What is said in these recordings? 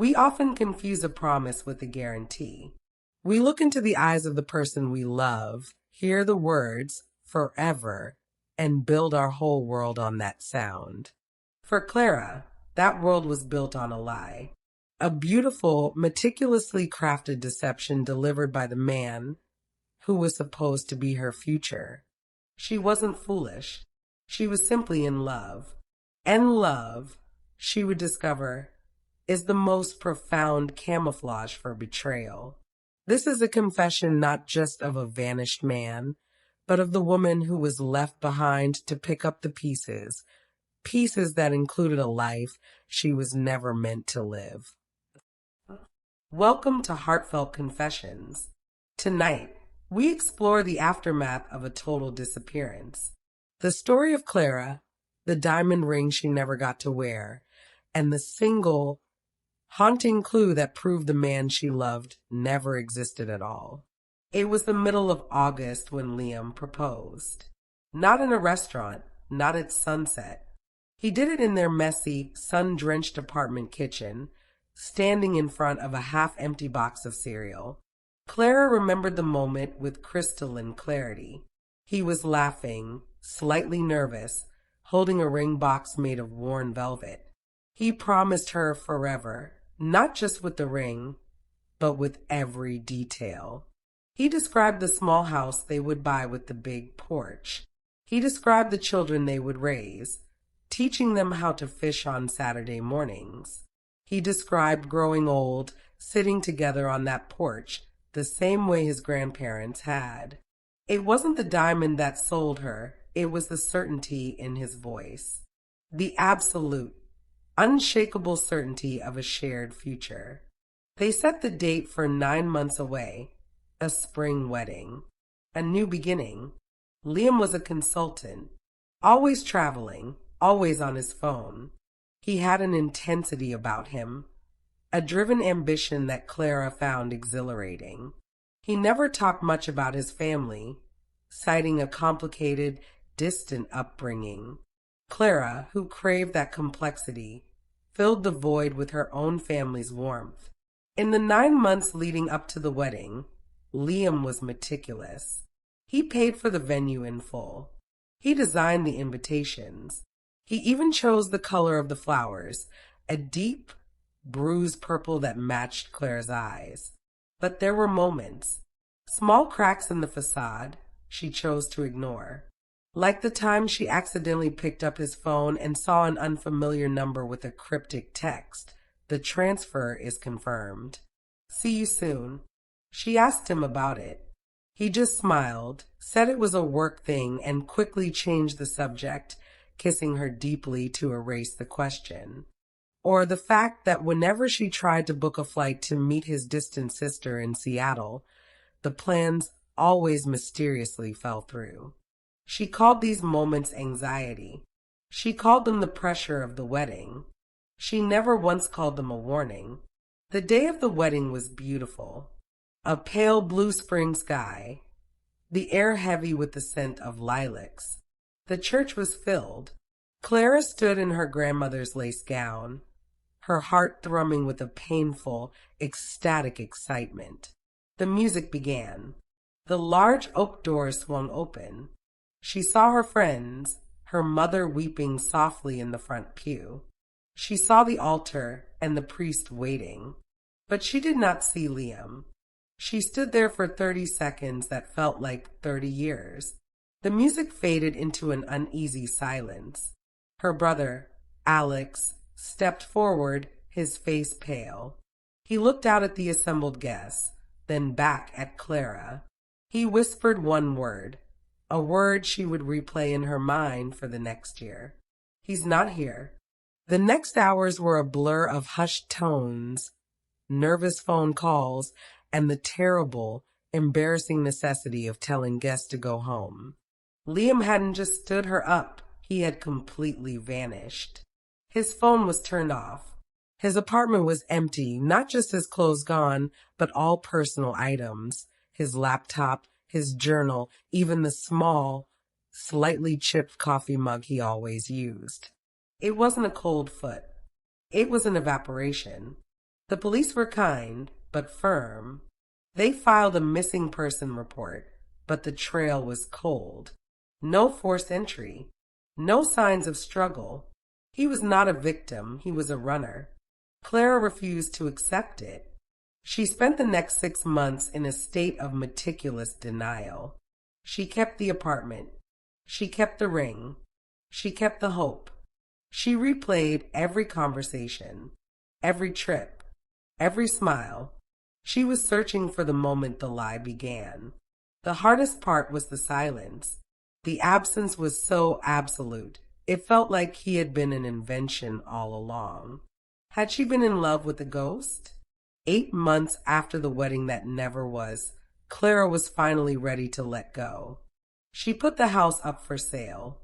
We often confuse a promise with a guarantee. We look into the eyes of the person we love, hear the words, forever, and build our whole world on that sound. For Clara, that world was built on a lie. A beautiful, meticulously crafted deception delivered by the man who was supposed to be her future. She wasn't foolish. She was simply in love. And love, she would discover, is the most profound camouflage for betrayal. This is a confession not just of a vanished man, but of the woman who was left behind to pick up the pieces that included a life she was never meant to live. Welcome to Heartfelt Confessions. Tonight, we explore the aftermath of a total disappearance. The story of Clara, the diamond ring she never got to wear, and the single haunting clue that proved the man she loved never existed at all. It was the middle of August when Liam proposed. Not in a restaurant, not at sunset. He did it in their messy, sun-drenched apartment kitchen, standing in front of a half-empty box of cereal. Clara remembered the moment with crystalline clarity. He was laughing, slightly nervous, holding a ring box made of worn velvet. He promised her forever, not just with the ring, but with every detail. He described the small house they would buy with the big porch. He described the children they would raise, teaching them how to fish on Saturday mornings. He described growing old, sitting together on that porch, the same way his grandparents had. It wasn't the diamond that sold her, it was the certainty in his voice. The absolute, unshakable certainty of a shared future. They set the date for 9 months away, a spring wedding, a new beginning. Liam was a consultant, always traveling, always on his phone. He had an intensity about him, a driven ambition that Clara found exhilarating. He never talked much about his family, citing a complicated, distant upbringing. Clara, who craved that complexity, filled the void with her own family's warmth. In the 9 months leading up to the wedding, Liam was meticulous. He paid for the venue in full. He designed the invitations. He even chose the color of the flowers, a deep, bruised purple that matched Clara's eyes. But there were moments, small cracks in the facade, she chose to ignore. Like the time she accidentally picked up his phone and saw an unfamiliar number with a cryptic text, "The transfer is confirmed. See you soon." She asked him about it. He just smiled, said it was a work thing, and quickly changed the subject, kissing her deeply to erase the question. Or the fact that whenever she tried to book a flight to meet his distant sister in Seattle, the plans always mysteriously fell through. She called these moments anxiety. She called them the pressure of the wedding. She never once called them a warning. The day of the wedding was beautiful. A pale blue spring sky, the air heavy with the scent of lilacs. The church was filled. Clara stood in her grandmother's lace gown, her heart thrumming with a painful, ecstatic excitement. The music began. The large oak doors swung open. She saw her friends, her mother weeping softly in the front pew. She saw the altar and the priest waiting. But she did not see Liam. She stood there for 30 seconds that felt like 30 years. The music faded into an uneasy silence. Her brother, Alex, stepped forward, his face pale. He looked out at the assembled guests, then back at Clara. He whispered one word, a word she would replay in her mind for the next year. "He's not here." The next hours were a blur of hushed tones, nervous phone calls, and the terrible, embarrassing necessity of telling guests to go home. Liam hadn't just stood her up, he had completely vanished. His phone was turned off. His apartment was empty, not just his clothes gone, but all personal items. His laptop, his journal, even the small, slightly chipped coffee mug he always used. It wasn't a cold foot. It was an evaporation. The police were kind, but firm. They filed a missing person report, but the trail was cold. No forced entry. No signs of struggle. He was not a victim, he was a runner. Clara refused to accept it. She spent the next 6 months in a state of meticulous denial. She kept the apartment. She kept the ring. She kept the hope. She replayed every conversation, every trip, every smile. She was searching for the moment the lie began. The hardest part was the silence. The absence was so absolute. It felt like he had been an invention all along. Had she been in love with a ghost? 8 months after the wedding that never was, Clara was finally ready to let go. She put the house up for sale.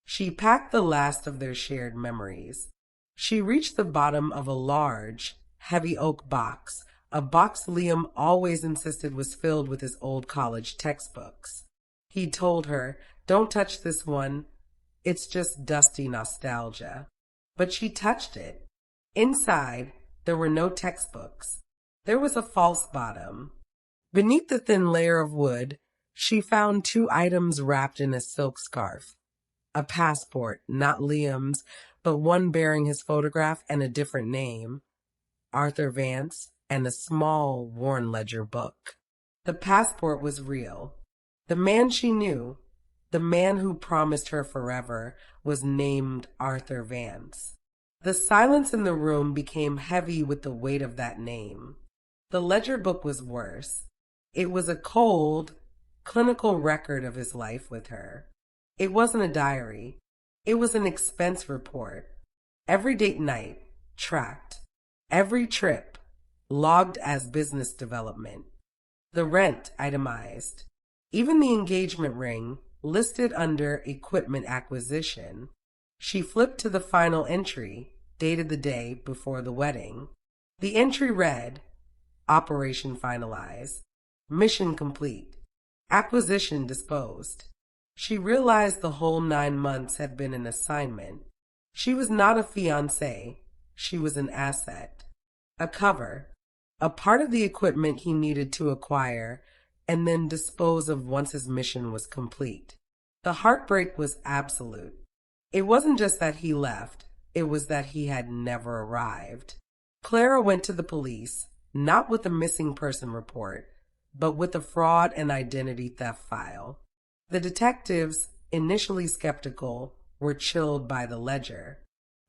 She packed the last of their shared memories. She reached the bottom of a large, heavy oak box, a box Liam always insisted was filled with his old college textbooks. He told her, "Don't touch this one. It's just dusty nostalgia." But she touched it. Inside, there were no textbooks. There was a false bottom. Beneath the thin layer of wood, she found 2 items wrapped in a silk scarf. A passport, not Liam's, but one bearing his photograph and a different name, Arthur Vance, and a small, worn ledger book. The passport was real. The man she knew, the man who promised her forever, was named Arthur Vance. The silence in the room became heavy with the weight of that name. The ledger book was worse. It was a cold, clinical record of his life with her. It wasn't a diary. It was an expense report. Every date night, tracked. Every trip, logged as business development. The rent, itemized. Even the engagement ring, listed under equipment acquisition. She flipped to the final entry, dated the day before the wedding. The entry read, "Operation finalized. Mission complete. Acquisition disposed." She realized the whole 9 months had been an assignment. She was not a fiancé. She was an asset. A cover. A part of the equipment he needed to acquire and then dispose of once his mission was complete. The heartbreak was absolute. It wasn't just that he left. It was that he had never arrived. Clara went to the police, not with a missing person report, but with a fraud and identity theft file. The detectives, initially skeptical, were chilled by the ledger.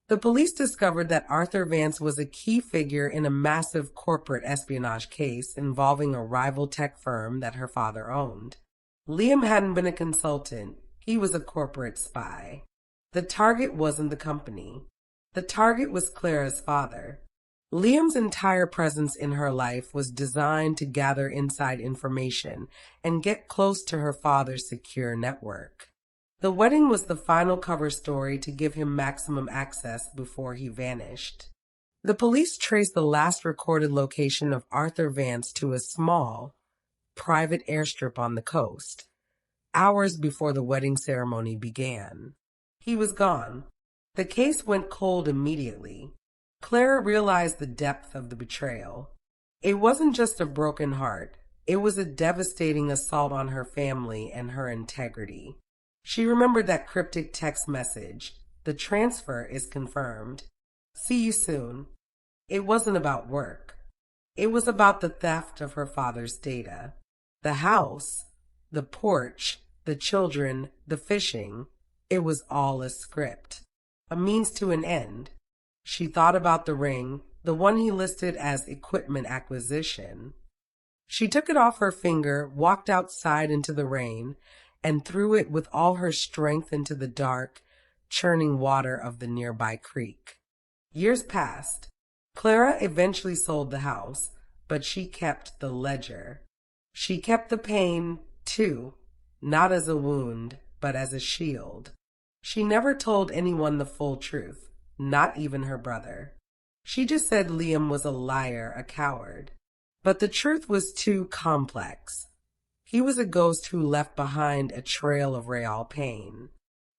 The police discovered that Arthur Vance was a key figure in a massive corporate espionage case involving a rival tech firm that her father owned. Liam hadn't been a consultant. He was a corporate spy. The target wasn't the company. The target was Clara's father. Liam's entire presence in her life was designed to gather inside information and get close to her father's secure network. The wedding was the final cover story to give him maximum access before he vanished. The police traced the last recorded location of Arthur Vance to a small, private airstrip on the coast, hours before the wedding ceremony began. He was gone. The case went cold immediately. Clara realized the depth of the betrayal. It wasn't just a broken heart. It was a devastating assault on her family and her integrity. She remembered that cryptic text message. "The transfer is confirmed. See you soon." It wasn't about work. It was about the theft of her father's data. The house, the porch, the children, the fishing. It was all a script. A means to an end. She thought about the ring, the one he listed as equipment acquisition. She took it off her finger, walked outside into the rain, and threw it with all her strength into the dark, churning water of the nearby creek. Years passed. Clara eventually sold the house, but she kept the ledger. She kept the pain, too, not as a wound, but as a shield. She never told anyone the full truth. Not even her brother. She just said Liam was a liar, a coward. But the truth was too complex. He was a ghost who left behind a trail of real pain.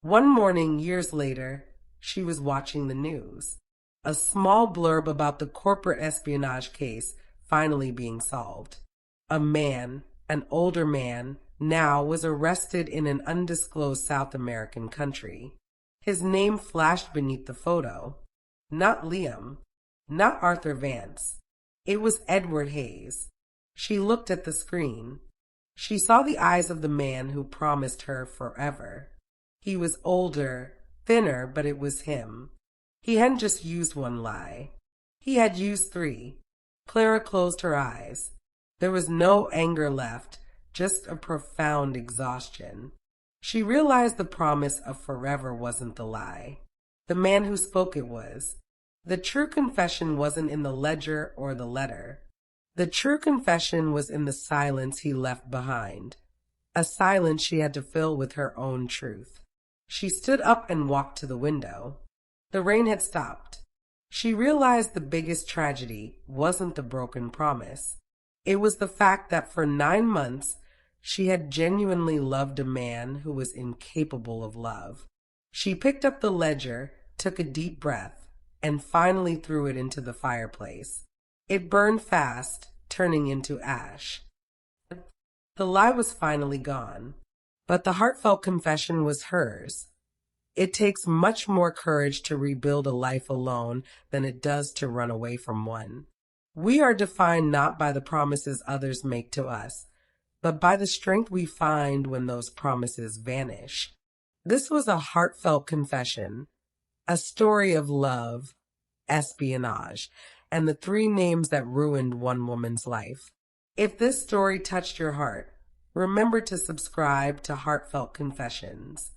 One morning, years later, she was watching the news. A small blurb about the corporate espionage case finally being solved. A man, an older man, now was arrested in an undisclosed South American country. His name flashed beneath the photo. Not Liam, not Arthur Vance. It was Edward Hayes. She looked at the screen. She saw the eyes of the man who promised her forever. He was older, thinner, but it was him. He hadn't just used one lie. He had used three. Clara closed her eyes. There was no anger left, just a profound exhaustion. She realized the promise of forever wasn't the lie. The man who spoke it was. The true confession wasn't in the ledger or the letter. The true confession was in the silence he left behind. A silence she had to fill with her own truth. She stood up and walked to the window. The rain had stopped. She realized the biggest tragedy wasn't the broken promise. It was the fact that for 9 months, she had genuinely loved a man who was incapable of love. She picked up the ledger, took a deep breath, and finally threw it into the fireplace. It burned fast, turning into ash. The lie was finally gone, but the heartfelt confession was hers. It takes much more courage to rebuild a life alone than it does to run away from one. We are defined not by the promises others make to us, but by the strength we find when those promises vanish. This was a heartfelt confession, a story of love, espionage, and the 3 names that ruined one woman's life. If this story touched your heart, remember to subscribe to Heartfelt Confessions.